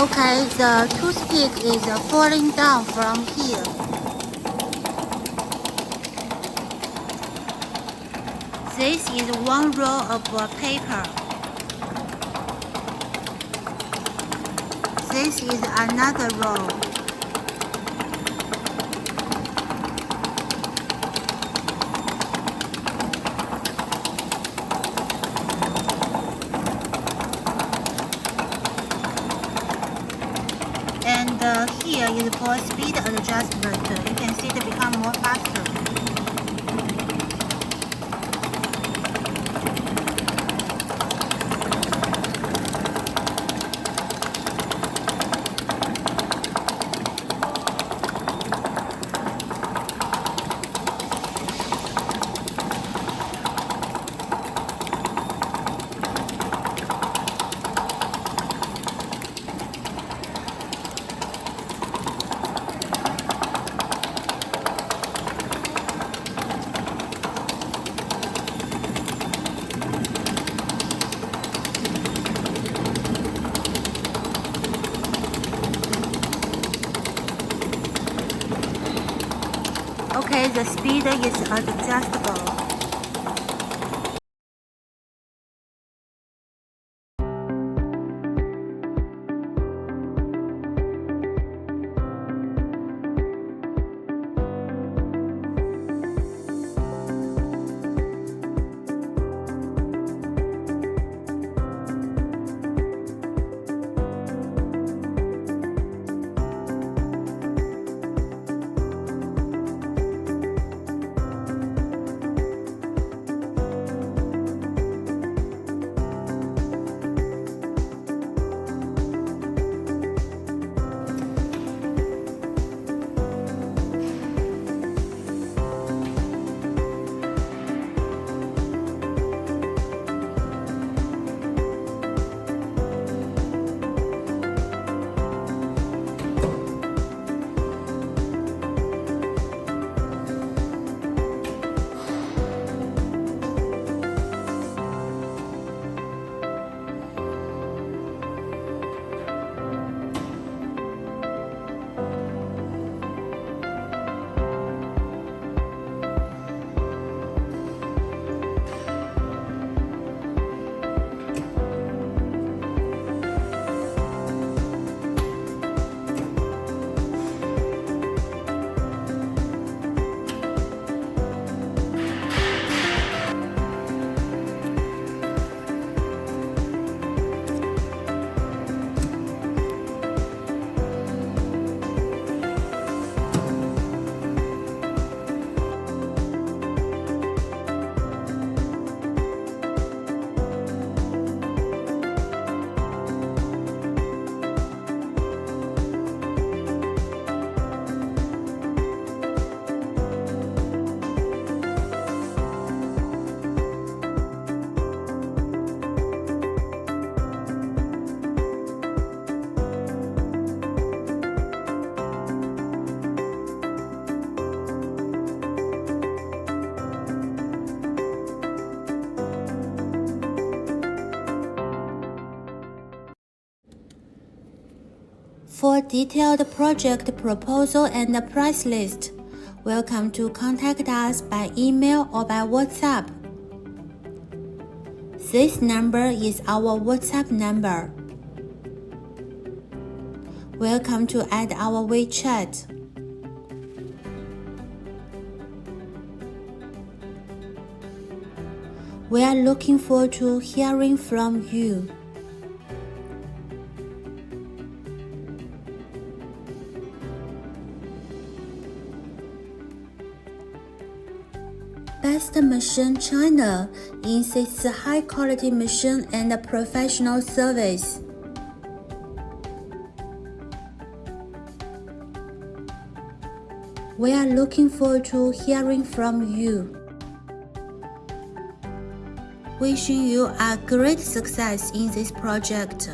Okay, the toothpick is falling down from here. This is one roll of paper. This is another roll. And here is for speed adjustment. You can see it become more faster. Okay, the speed is adjustable. For detailed project proposal and price list, welcome to contact us by email or by WhatsApp. This number is our WhatsApp number. Welcome to add our WeChat. We are looking forward to hearing from you. Best Machine China insists high quality machine and professional service. We are looking forward to hearing from you. Wishing you a great success in this project.